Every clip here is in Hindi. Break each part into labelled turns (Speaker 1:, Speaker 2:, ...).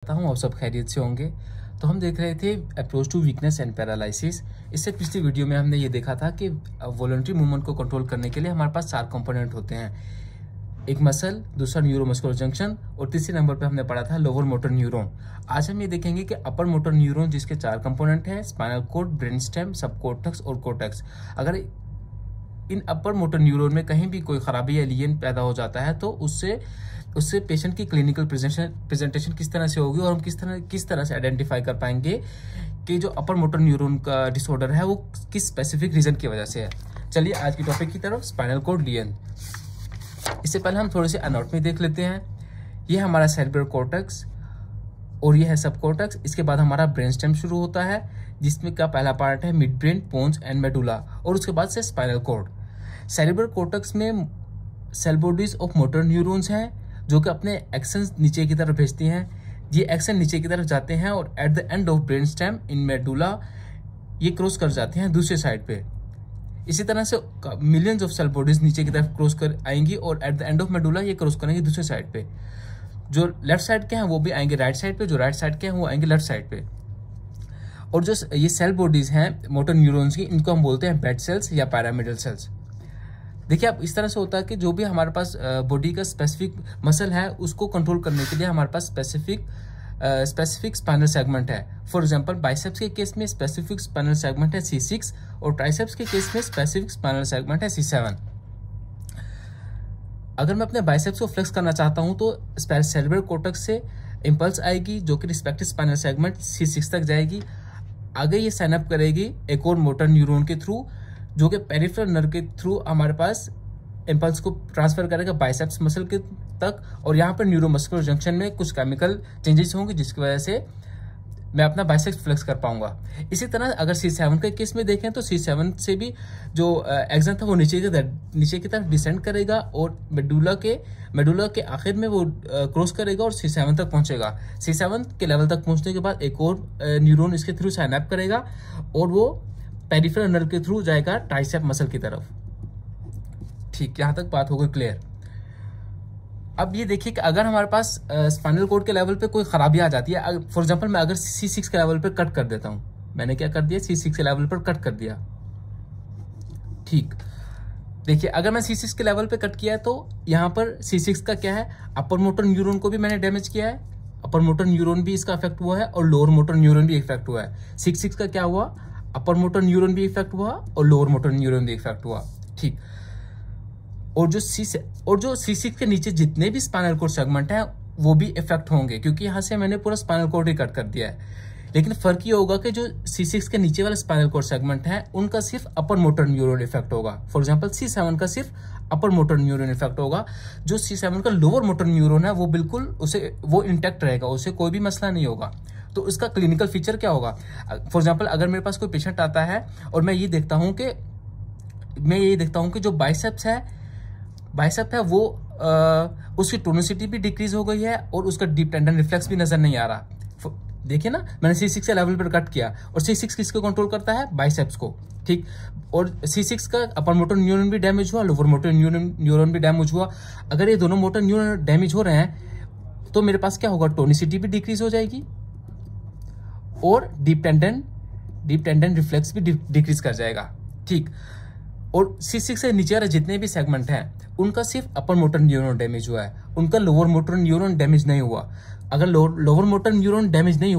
Speaker 1: हूँ आप सब खैरियत से होंगे। तो हम देख रहे थे approach to weakness and paralysis. इससे पिछली वीडियो में हमने ये देखा था कि वॉलंटरी मूवमेंट को कंट्रोल करने के लिए हमारे पास 4 कंपोनेंट होते हैं, एक मसल, दूसरा न्यूरोमस्कुलर जंक्शन और तीसरे नंबर पे हमने पढ़ा था लोअर मोटर न्यूरॉन। आज हम ये देखेंगे कि अपर मोटर न्यूरॉन जिसके 4 कंपोनेंट हैं, स्पाइनल कॉर्ड, ब्रेन स्टेम, सबकॉर्टेक्स और कॉर्टेक्स। अगर इन अपर मोटर न्यूरॉन में कहीं भी कोई खराबी या लीजन पैदा हो जाता है तो उससे पेशेंट की क्लिनिकल प्रेजेंटेशन किस तरह से होगी और हम किस तरह से आइडेंटिफाई कर पाएंगे कि जो अपर मोटर न्यूरॉन का डिसऑर्डर है वो किस स्पेसिफिक रीजन की वजह से है। चलिए आज की टॉपिक की तरफ, स्पाइनल कॉर्ड लीजन। इससे पहले हम थोड़े से एनाटॉमी देख लेते हैं। ये हमारा सेरेब्रल कॉर्टेक्स और ये है सबकॉर्टेक्स। इसके बाद हमारा ब्रेन स्टेम शुरू होता है जिसमें का पहला पार्ट है mid brain, pons and medulla और उसके बाद से स्पाइनल कॉर्ड। सेरेब्रल कॉर्टेक्स में cell bodies of motor neurons हैं जो कि अपने एक्शन नीचे की तरफ भेजती हैं। ये एक्शन नीचे की तरफ जाते हैं और at the end of brain stem in medulla ये क्रॉस कर जाते हैं दूसरे साइड पे। इसी तरह से मिलियंस ऑफ सेल बॉडीज नीचे की तरफ क्रॉस कर आएंगी और at the end of medulla ये क्रॉस करेंगे दूसरे साइड पे। जो लेफ्ट साइड के हैं वो भी आएंगे राइट साइड पे, जो राइट साइड के हैं वो आएंगे लेफ्ट साइड पे। और जो ये सेल बॉडीज हैं मोटर न्यूरॉन्स की, इनको हम बोलते हैं बेड सेल्स या पैरामिडल सेल्स। देखिए अब इस तरह से होता है कि जो भी हमारे पास बॉडी का स्पेसिफिक मसल है उसको कंट्रोल करने के लिए हमारे पास स्पेसिफिक स्पाइनल सेगमेंट है। फॉर एग्जांपल बाइसेप्स के केस में स्पेसिफिक स्पाइनल सेगमेंट है C6 और ट्राइसेप्स के केस में स्पेसिफिक स्पाइनल सेगमेंट है C7। अगर मैं अपने बाइसेप्स को फ्लेक्स करना चाहता हूं तो सेरेब्रल कॉर्टेक्स से इंपल्स आएगी जो कि रिस्पेक्टिव स्पाइनल सेगमेंट C6 तक जाएगी। आगे ये साइन अप करेगी एक और मोटर न्यूरॉन के थ्रू जो कि पेरिफेरल नर्व के थ्रू हमारे पास इंपल्स को ट्रांसफर करेगा बाइसेप्स मसल के तक। और यहाँ पर न्यूरोमस्कुलर जंक्शन में कुछ केमिकल चेंजेस होंगे जिसकी वजह से मैं अपना बाइसेप्स फ्लेक्स कर पाऊंगा। इसी तरह अगर C7 के केस में देखें तो C7 से भी जो एक्सन था वो नीचे की तरफ डिसेंड करेगा और मेडुला के आखिर में वो क्रॉस करेगा और C7 तक पहुंचेगा। C7 के लेवल तक पहुंचने के बाद एक और न्यूरॉन इसके थ्रू साइन अप करेगा और वो पेरिफेरल नर्व के थ्रू जाएगा ट्राइसेप मसल की तरफ। ठीक, यहां तक बात हो गई क्लियर। अब ये देखिए कि अगर हमारे पास स्पाइनल कॉर्ड के लेवल पे कोई खराबी आ जाती है, फॉर एग्जांपल मैं अगर C6 के लेवल पे कट कर देता हूं, मैंने क्या कर दिया, C6 के लेवल पर कट कर दिया। ठीक, देखिए अगर मैं C6 के लेवल पे कट किया है तो यहाँ पर C6 का क्या है, अपर मोटर न्यूरॉन को भी मैंने डैमेज किया है, अपर मोटर न्यूरॉन भी इसका इफेक्ट हुआ है और लोअर मोटर न्यूरॉन भी इफेक्ट हुआ है। C6 का क्या हुआ, अपर मोटर न्यूरॉन भी इफेक्ट हुआ और लोअर मोटर न्यूरॉन भी इफेक्ट हुआ। ठीक, और जो C6 के नीचे जितने भी स्पाइनल कॉर्ड सेगमेंट हैं वो भी इफेक्ट होंगे क्योंकि यहाँ से मैंने पूरा स्पाइनल कॉर्ड ही कट कर दिया है। लेकिन फर्क ये होगा कि जो C6 के नीचे वाले स्पाइनल कॉर्ड सेगमेंट है उनका सिर्फ अपर मोटर न्यूरॉन इफेक्ट होगा। फॉर एग्जांपल C7 का सिर्फ अपर मोटर न्यूरॉन इफेक्ट होगा। जो C7 का लोअर मोटर न्यूरॉन है वो बिल्कुल वो इंटैक्ट रहेगा, उसे कोई भी मसला नहीं होगा। तो उसका क्लिनिकल फीचर क्या होगा, फॉर एग्जाम्पल अगर मेरे पास कोई पेशेंट आता है और मैं ये देखता हूँ कि जो बाइसेप्स है वो उसकी टोनिसिटी भी डिक्रीज हो गई है और उसका डीप टेंडन रिफ्लेक्स भी नजर नहीं आ रहा। देखिए ना, मैंने C6 के लेवल पर कट किया और C6 किसको कंट्रोल करता है, बाइसेप्स को। ठीक, और C6 का अपर मोटर न्यूरॉन भी डैमेज हुआ, लोअर मोटर न्यूरॉन भी डैमेज हुआ। अगर ये दोनों मोटर न्यूरॉन डैमेज हो रहे हैं तो मेरे पास क्या होगा, टोनिसिटी भी डिक्रीज हो जाएगी और डीप टेंडन रिफ्लेक्स भी डिक्रीज कर जाएगा। ठीक, और C6 से नीचे वाले जितने भी सेगमेंट हैं उनका सिर्फ अपर मोटर न्यूरॉन डैमेज हुआ है, उनका लोअर मोटर न्यूरॉन डैमेज नहीं हुआ। अगर लोअर मोटर न्यूरॉन डैमेज नहीं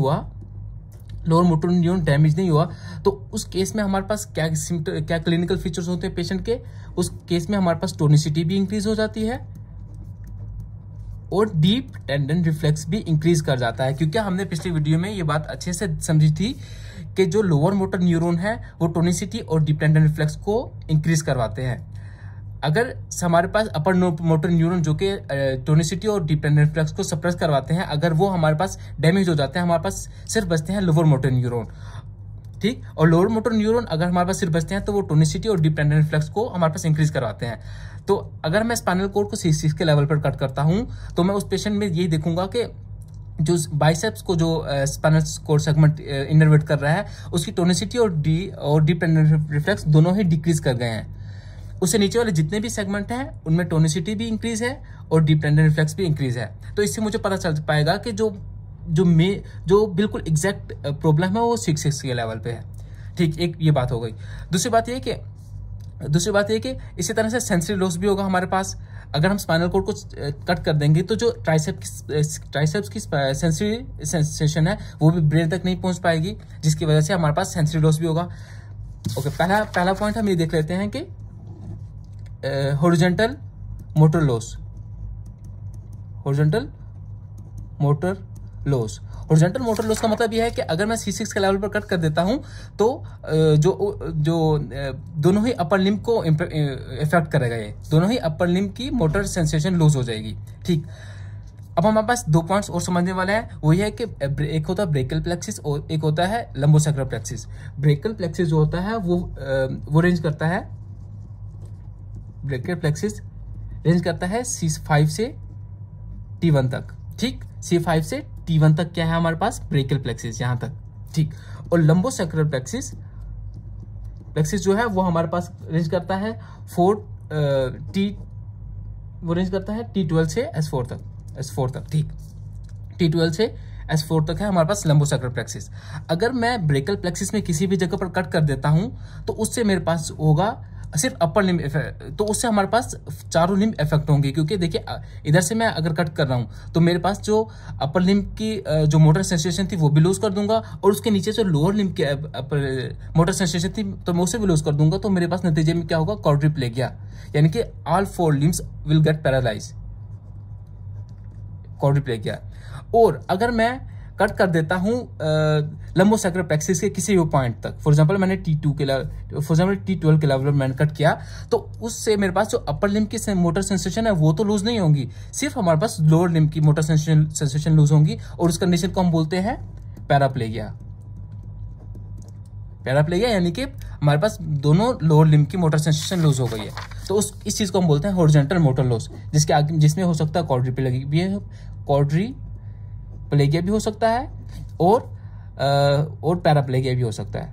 Speaker 1: हुआ तो उस केस में हमारे पास क्या क्लिनिकल फीचर्स होते हैं पेशेंट के, उस केस में हमारे पास टोनिसिटी भी इंक्रीज हो जाती है और डीप टेंडन रिफ्लेक्स भी इंक्रीज कर जाता है। क्योंकि हमने पिछली वीडियो में ये बात अच्छे से समझी थी कि जो लोअर मोटर न्यूरॉन है वो टोनिसिटी और डीप टेंडन रिफ्लेक्स को इंक्रीज करवाते हैं। अगर हमारे पास अपर मोटर न्यूरॉन जो कि टोनिसिटी और डीप टेंडन रिफ्लेक्स को सप्रेस करवाते हैं, अगर वो हमारे पास डैमेज हो जाते हैं, हमारे पास सिर्फ बचते हैं लोअर मोटर न्यूरॉन। ठीक, और लोअर मोटर न्यूरॉन अगर हमारे पास सिर्फ बचते हैं तो वो टोनिसिटी और डीप टेंडन रिफ्लेक्स को हमारे पास इंक्रीज करवाते हैं। तो अगर मैं स्पाइनल कॉर्ड को C6 के लेवल पर कट करता हूं तो मैं उस पेशेंट में यही देखूंगा कि जो बाइसेप्स को जो स्पाइनल कॉर्ड सेगमेंट इनर्वेट कर रहा है उसकी टोनिसिटी और डीप टेंडन रिफ्लेक्स दोनों ही डिक्रीज कर गए हैं। उससे नीचे वाले जितने भी सेगमेंट हैं उनमें टोनिसिटी भी इंक्रीज है और डीप टेंडन रिफ्लेक्स भी इंक्रीज है। तो इससे मुझे पता चल पाएगा कि जो जो बिल्कुल एग्जैक्ट प्रॉब्लम है वो 6 के लेवल पे है। ठीक, एक ये बात हो गई। दूसरी बात ये कि इसी तरह से सेंसरी लॉस भी होगा हमारे पास। अगर हम स्पाइनल कॉर्ड को कट कर देंगे तो जो ट्राइसेप्स की सेंसरी सेंसेशन है वो भी ब्रेन तक नहीं पहुंच पाएगी, जिसकी वजह से हमारे पास सेंसरी लॉस भी होगा। ओके, पहला पॉइंट हम ये देख लेते हैं कि horizontal motor loss. Horizontal motor loss का मतलब यह है कि अगर मैं C6 के लेवल पर कट कर देता हूं तो जो दोनों ही अपर लिम्ब को इफेक्ट करेगा। ये दोनों ही अपर लिम्ब की मोटर सेंसेशन लूज हो जाएगी। ठीक, अब हमारे पास 2 पॉइंट्स और समझने वाले हैं। वो ये है कि एक होता है ब्रेकियल प्लेक्सिस और एक होता है लंबोसैक्रल प्लेक्सिस। ब्रेकियल प्लेक्सिस जो होता है वो रेंज करता है, ब्रेकियल प्लेक्सिस रेंज करता है C5 से T1 तक। ठीक, C5 से T1 तक क्या है हमारे पास, ब्रेकियल प्लेक्सिस यहां तक। ठीक, और लंबोसैक्रल प्लेक्सिस जो है वो हमारे पास रेंज करता है T12 से S4 तक। ठीक, T12 से S4 तक है हमारे पास लंबोसैक्रल प्लेक्सिस। अगर मैं ब्रेकियल प्लेक्सिस में किसी भी जगह पर कट कर देता हूं तो उससे मेरे पास होगा सिर्फ अपर लिम्ब इफेक्ट, तो उससे हमारे पास चारों लिम्ब इफेक्ट होंगे। क्योंकि देखिए इधर से मैं अगर कट कर रहा हूं तो मेरे पास जो अपर लिम्ब की जो मोटर सेंसेशन थी वो भी लूज कर दूंगा, और उसके नीचे जो लोअर लिम्ब की मोटर सेंसेशन थी तो मैं उसे भी लूज कर दूंगा। तो मेरे पास नतीजे में क्या होगा, क्वाड्रिप्लेगिया, यानी कि all 4 limbs will get paralyse, quadriplegia. और अगर मैं कट कर देता हूं लंबोसैक्रल प्लेक्सिस के किसी भी पॉइंट तक, फॉर एग्जांपल मैंने T12 के लेवल पर मैंने कट किया, तो उससे मेरे पास जो अपर लिम्ब की मोटर सेंसेशन है वो तो लूज नहीं होंगी, सिर्फ हमारे पास लोअर लिम्ब की मोटर सेंसेशन लूज होंगी, और उस कंडीशन को हम बोलते हैं पैराप्लेगिया। यानी कि हमारे पास दोनों लोअर लिम्ब की मोटर सेंसेशन लूज हो गई है, तो इस चीज को हम बोलते हैं हॉरिजॉन्टल मोटर लॉस, जिसमें हो सकता है क्वाड्रिप्लेगिया भी हो सकता है और पैराप्लेगिया भी हो सकता है।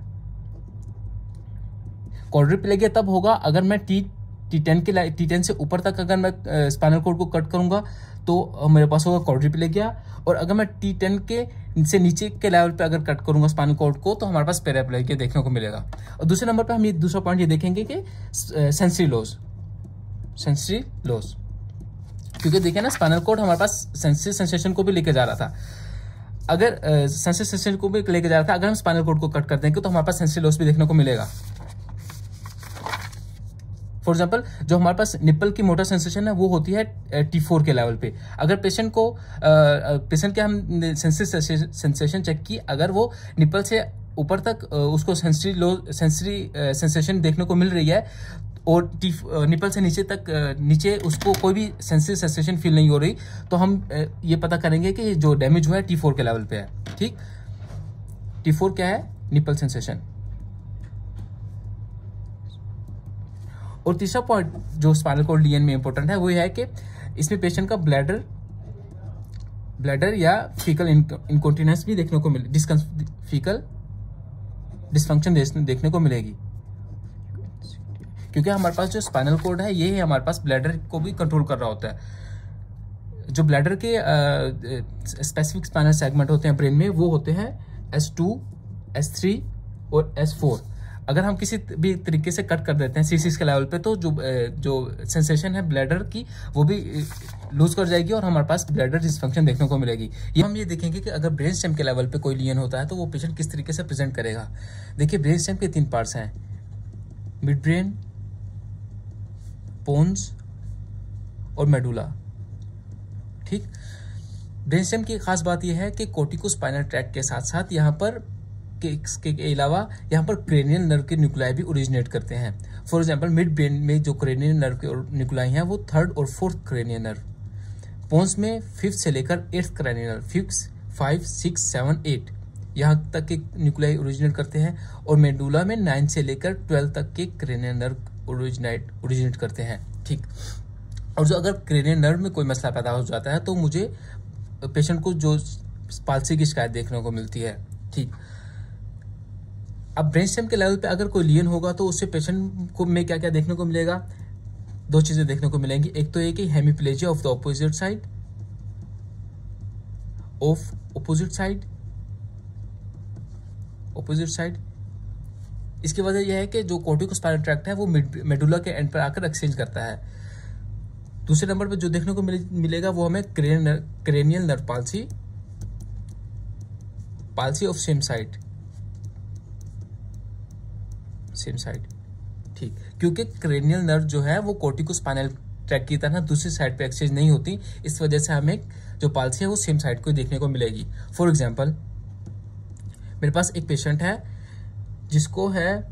Speaker 1: क्वाड्रिप्लेगिया तब होगा अगर मैं T10 से ऊपर तक अगर मैं स्पाइनल कॉर्ड को कट करूंगा तो मेरे पास होगा क्वाड्रिप्लेगिया, और अगर मैं T10 के से नीचे के लेवल पे अगर कट करूंगा स्पाइनल कॉर्ड को तो हमारे पास पैराप्लेगिया देखने को मिलेगा। और दूसरे नंबर पे हम दूसरा पॉइंट ये देखेंगे कि सेंसरी लॉस, क्योंकि देखिए ना स्पाइनल कॉर्ड हमारे पास सेंसरी सेंसेशन को भी लेके जा रहा था। अगर सेंसरी सेंसेशन को भी लेके जा रहा था, अगर हम स्पाइनल कॉर्ड को कट कर देंगे तो हमारे पास सेंसरी लॉस भी देखने को मिलेगा। फॉर एग्जाम्पल जो हमारे पास निप्पल की मोटर सेंसेशन है वो होती है T4 के लेवल पे। अगर पेशेंट के हम सेंसरी सेंसेशन चेक की, अगर वो निप्पल से ऊपर तक उसको सेंसरी सेंसेशन देखने को मिल रही है और निप्पल से नीचे उसको कोई भी सेंसरी सेंसेशन फील नहीं हो रही, तो हम ये पता करेंगे कि जो डैमेज हुआ है T4 के लेवल पे है। ठीक, T4 क्या है, निप्पल सेंसेशन। और तीसरा पॉइंट जो स्पाइनल कॉर्ड लीजन में इंपॉर्टेंट है वो यह है कि इसमें पेशेंट का ब्लैडर या फीकल इनकॉन्टिनेंस भी देखने को मिले, फीकल डिसफंक्शन देखने को मिलेगी, क्योंकि हमारे पास जो स्पाइनल कॉर्ड है ये हमारे पास ब्लैडर को भी कंट्रोल कर रहा होता है। जो ब्लैडर के स्पेसिफिक स्पाइनल सेगमेंट होते हैं ब्रेन में वो होते हैं S2, S3 और S4। अगर हम किसी भी तरीके से कट कर देते हैं C6 के लेवल पे तो जो सेंसेशन है ब्लैडर की वो भी लूज कर जाएगी और हमारे पास ब्लैडर डिसफंक्शन देखने को मिलेगी। ये हम ये देखेंगे कि अगर ब्रेन स्टेम के लेवल पे कोई लीजन होता है तो वो पेशेंट किस तरीके से प्रेजेंट करेगा। देखिए ब्रेन स्टेम के 3 पार्ट्स हैं, मिड ब्रेन, पोन्स और मेडुला। ठीक, ब्रेन स्टेम की खास बात यह है कि कोर्टिकोस्पाइनल ट्रैक्ट के साथ साथ यहाँ पर के अलावा यहाँ पर क्रेनियल नर्व के न्यूक्लियाई भी ओरिजिनेट करते हैं। फॉर एग्जांपल मिड ब्रेन में जो क्रेनियल नर्व के न्यूक्लियाई हैं वो 3rd और 4th क्रेनियल नर्व, पोन्स में 5th से लेकर 8th क्रेनियल नर्व, 5, 6, 7, 8 यहाँ तक के न्यूक्लियाई ओरिजिनेट करते हैं, और मेडुला में 9 से लेकर 12 तक के क्रेनियल नर्व ओरिजिनेट करते हैं। ठीक, और जो अगर क्रेनियल नर्व में कोई मसला पैदा हो जाता है तो मुझे पेशेंट को जो पाल्सी की शिकायत देखने को मिलती है। ठीक, अब ब्रेन स्टेम के लेवल पे अगर कोई लीजन होगा तो उससे पेशेंट को में क्या क्या देखने को मिलेगा, 2 चीजें देखने को मिलेंगी। एक तो ये कि hemiplegia of the opposite side, of opposite side. इसकी वजह यह है कि जो कोर्टिकोस्पाइनल ट्रैक्ट है वो मेडुला के एंड पर आकर एक्सचेंज करता है। दूसरे नंबर पर जो देखने को मिलेगा वो हमें cranial nerve palsy of same side, ठीक, क्योंकि क्रेनियल नर्व जो है वो कोर्टिकोस्पाइनल ट्रैक्ट की तरह दूसरी साइड पे एक्सचेंज नहीं होती, इस वजह से हमें जो पाल्सी है वो सेम साइड को देखने को मिलेगी। फॉर एग्जांपल, मेरे पास एक पेशेंट है जिसको है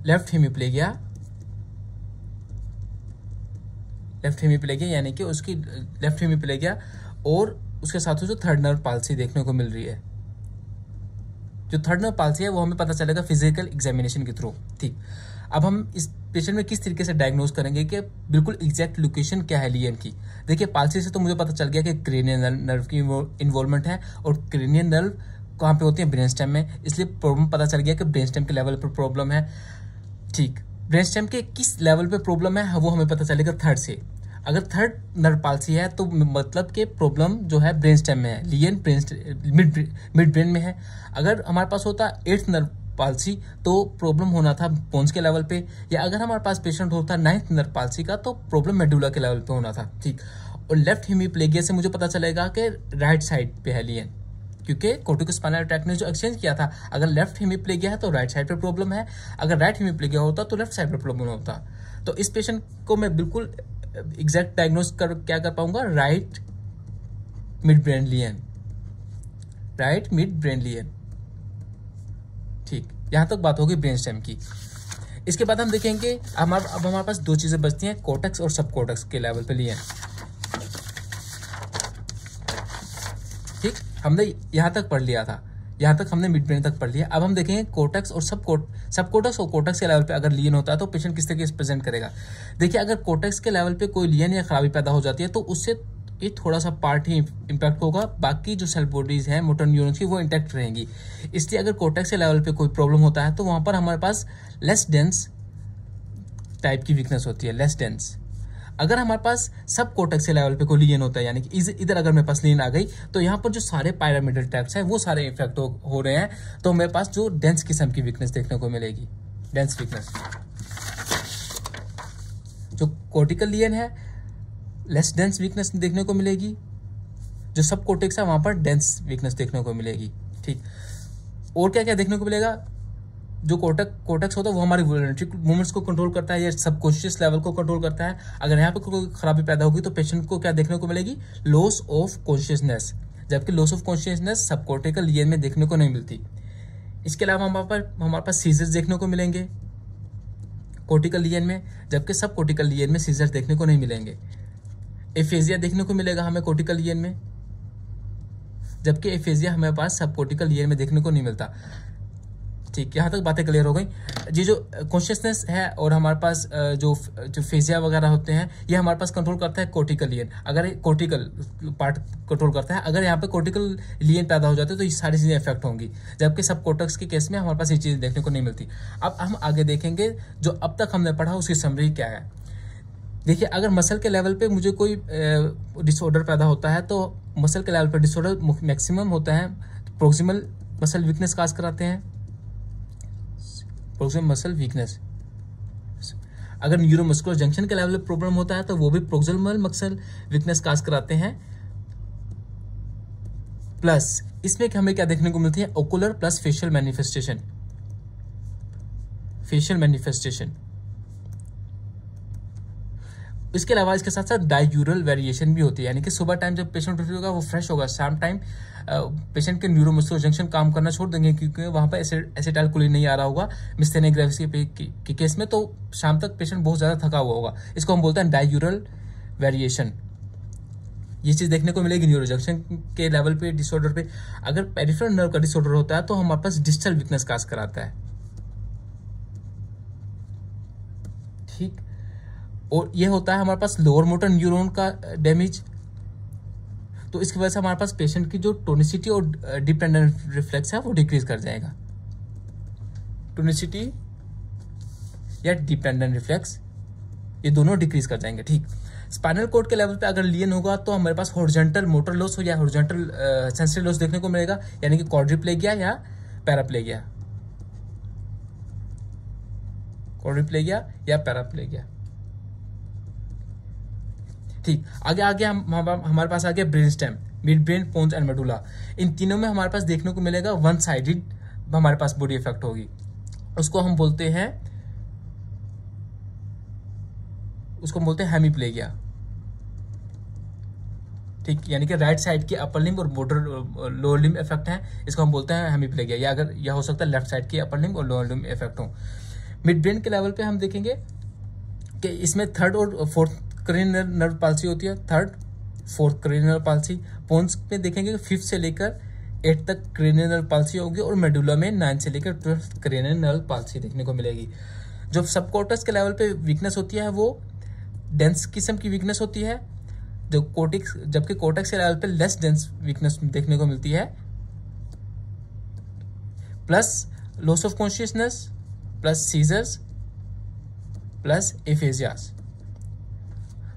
Speaker 1: लेफ्ट हेमिप्लेगिया, यानी कि उसकी लेफ्ट हेमिप्लेगिया और उसके साथ जो थर्ड नर्व पाल्सी देखने को मिल रही है। जो थर्ड नर्व पाल्सी है वो हमें पता चलेगा फिजिकल एग्जामिनेशन के थ्रू, ठीक। अब हम इस पेशेंट में किस तरीके से डायग्नोज करेंगे कि बिल्कुल एग्जैक्ट लोकेशन क्या है लियन की। देखिए, पाल्सी से तो मुझे पता चल गया कि क्रेनियल नर्व की इन्वॉल्वमेंट है, और क्रेनियल नर्व कहाँ पे होती है, ब्रेन स्टेम में, इसलिए प्रॉब्लम पता चल गया कि ब्रेन स्टेम के लेवल पर प्रॉब्लम है, ठीक। ब्रेन स्टेम के किस लेवल पे प्रॉब्लम है वो हमें पता चलेगा थर्ड से। अगर थर्ड नर्व पाल्सी है तो मतलब कि प्रॉब्लम जो है ब्रेन स्टेम में है, लियन मिड ब्रेन में है। अगर हमारे पास होता एट्थ नर्व पाल्सी तो प्रॉब्लम होना था बोन्स के लेवल पे, या अगर हमारे पास पेशेंट होता नाइन्थ नर्व पाल्सी का तो प्रॉब्लम मेडुला के लेवल पे होना था, ठीक। और लेफ्ट हेमिप्लेगिया से मुझे पता चलेगा कि राइट साइड पे है लियन, क्योंकि कोर्टिकोस्पाइनल ट्रैक्ट ने जो एक्सचेंज किया था, अगर लेफ्ट हेमिप्लेगिया है तो राइट साइड पे प्रॉब्लम है, अगर राइट हेमिप्लेगिया होता तो लेफ्ट साइड पे प्रॉब्लम होता। तो इस पेशेंट को मैं बिल्कुल एग्जैक्ट डायग्नोस क्या कर पाऊंगा, राइट मिड ब्रेन लियन, ठीक। यहां तक बात होगी ब्रेन स्टेम की। इसके बाद हम देखेंगे अब हमारे पास दो चीजें बचती हैं, कोर्टेक्स और सब कोर्टेक्स के लेवल पे लियन, ठीक। हमने यहां तक पढ़ लिया था, यहां तक हमने मिड ब्रेन तक पढ़ लिया। अब हम देखेंगे कोर्टेक्स और सब कोर्टेक्स और कोर्टेक्स के लेवल पे अगर लियन होता है तो पेशेंट किस तरीके से प्रेजेंट करेगा। देखिए, अगर कोर्टेक्स के लेवल पे कोई लियन या खराबी पैदा हो जाती है तो उससे ये थोड़ा सा पार्ट ही इम्पैक्ट होगा, बाकी जो सेल बॉडीज हैं मोटर न्यूरॉन्स की वो इंटैक्ट रहेंगी। इसलिए अगर कोर्टेक्स के लेवल पे कोई प्रॉब्लम होता है तो वहां पर हमारे पास लेस डेंस टाइप की वीकनेस होती है, लेस डेंस। अगर हमारे पास सब कोर्टेक्स के लेवल पे कोई लियन होता है, यानी कि इधर अगर मेरे पास लियन आ गई तो यहाँ पर जो सारे पायरामिडल ट्रैक्ट्स हैं वो सारे इफेक्ट हो रहे हैं, तो मेरे पास जो डेंस किस्म की वीकनेस देखने को मिलेगी, डेंस वीकनेस। जो कोर्टिकल लियन है लेस डेंस वीकनेस देखने को मिलेगी, जो सब कोर्टेक्स है वहां पर डेंस वीकनेस देखने को मिलेगी, ठीक। और क्या क्या देखने को मिलेगा, जो कोर्टेक्स होता है वो हमारी वॉलंटरी मूवमेंट्स को कंट्रोल करता है या सबकॉन्शियस लेवल को कंट्रोल करता है। अगर यहाँ पे कोई खराबी पैदा होगी तो पेशेंट को क्या देखने को मिलेगी, लॉस ऑफ कॉन्शियसनेस, जबकि लॉस ऑफ कॉन्शियसनेस सब कोर्टिकल लियन में देखने को नहीं मिलती। इसके अलावा हमारे पास सीजर्स देखने को मिलेंगे कोर्टिकल लियन में, जबकि सब कोर्टिकल लियन में सीजर्स देखने को नहीं मिलेंगे। एफेजिया देखने को मिलेगा हमें कोर्टिकल लियन में, जबकि एफेजिया हमारे पास सब कोर्टिकल लियन में देखने को नहीं मिलता, ठीक। यहाँ तक बातें क्लियर हो गई जी। जो कॉन्शियसनेस है और हमारे पास जो फेजिया वगैरह होते हैं ये हमारे पास कंट्रोल करता है कोर्टिकल लियन, अगर कोर्टिकल पार्ट कंट्रोल करता है। अगर यहाँ पे कोर्टिकल लियन पैदा हो जाते हैं तो ये सारी चीजें इफेक्ट होंगी, जबकि सब कोर्टेक्स के केस में हमारे पास ये चीजें देखने को नहीं मिलती। अब हम आगे देखेंगे जो अब तक हमने पढ़ा उसकी समरी क्या है। देखिए, अगर मसल के लेवल पे मुझे कोई डिसऑर्डर पैदा होता है तो मसल के लेवल पे डिसऑर्डर मैक्सिमम होता है, प्रोक्सिमल मसल वीकनेस काज कराते हैं, प्रोक्सिमल मसल वीकनेस। अगर न्यूरोमस्कुलर जंक्शन के लेवल पे प्रॉब्लम होता है तो वो भी प्रोक्सिमल मसल वीकनेस काज कराते हैं। प्लस इसमें हमें क्या देखने को मिलती है, ओकुलर प्लस फेशियल मैनिफेस्टेशन। इसके अलावा इसके साथ साथ डायूरल वेरिएशन भी होती है, यानी कि सुबह टाइम जब पेशेंट उठ होगा वो फ्रेश होगा, शाम टाइम पेशेंट के न्यूरोमस्कुलर जंक्शन काम करना छोड़ देंगे क्योंकि वहां पर एसिटाइलकोलिन नहीं आ रहा होगा मिस्थेनिया ग्रेविस के केस में, तो शाम तक पेशेंट बहुत ज्यादा थका हुआ होगा। इसको हम बोलते हैं डायूरल वेरिएशन। ये चीज देखने को मिलेगी न्यूरो जंक्शन के लेवल पे डिसऑर्डर पे। अगर पेरिफेरल नर्व का डिसऑर्डर होता है तो हमारे पास डिस्टल वीकनेस काज कराता है, ठीक। और ये होता है हमारे पास लोअर मोटर न्यूरॉन का डैमेज, तो इसकी वजह से हमारे पास पेशेंट की जो टोनिसिटी और डिपेंडेंट रिफ्लेक्स है वो डिक्रीज कर जाएगा। टोनिसिटी या डिपेंडेंट रिफ्लेक्स ये दोनों डिक्रीज कर जाएंगे, ठीक। स्पाइनल कॉर्ड के लेवल पे अगर लियन होगा तो हमारे पास हॉरिजॉन्टल मोटर लॉस हो या हॉरिजॉन्टल सेंसरी लॉस देखने को मिलेगा, यानी कि क्वाड्रिप्लेगिया या पैराप्लेगिया, क्वाड्रिप्लेगिया या पैराप्लेगिया। ठीक, आगे आगे हमारे पास आ गया brain stem, mid brain, pons and medulla. इन तीनों में हमारे पास देखने को मिलेगा वन साइडेड हमारे पास बॉडी इफेक्ट होगी, उसको हम बोलते हैं हेमीप्लेगिया। ठीक, यानी कि राइट साइड के अपर लिम्ब और बॉर्डर लोअर लिम्ब इफेक्ट है, इसको हम बोलते हैं हेमीप्लेगिया, या अगर यह हो सकता है लेफ्ट साइड के अपर लिम्ब और लोअर लिम्ब इफेक्ट हो। मिड ब्रेन के लेवल पे हम देखेंगे कि इसमें थर्ड और फोर्थ क्रेनियल नर्व पाल्सी होती है, third fourth cranial palsy. Pons में देखेंगे 5th से लेकर 8 तक क्रेनियल नर्व पाल्सी होगी, और मेडुला में 9 से लेकर 12 क्रेनियल नर्व पाल्सी देखने को मिलेगी। जो सबकॉर्टस के लेवल पे वीकनेस होती है वो डेंस किस्म की वीकनेस होती है, जबकि कोर्टेक्स के लेवल पे लेस डेंस वीकनेस देखने को मिलती है, plus loss of consciousness, plus seizures, plus aphasias.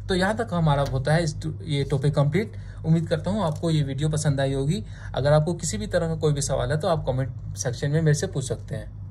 Speaker 1: तो यहाँ तक हमारा होता है ये टॉपिक कंप्लीट। उम्मीद करता हूँ आपको ये वीडियो पसंद आई होगी। अगर आपको किसी भी तरह का कोई भी सवाल है तो आप कमेंट सेक्शन में मेरे से पूछ सकते हैं।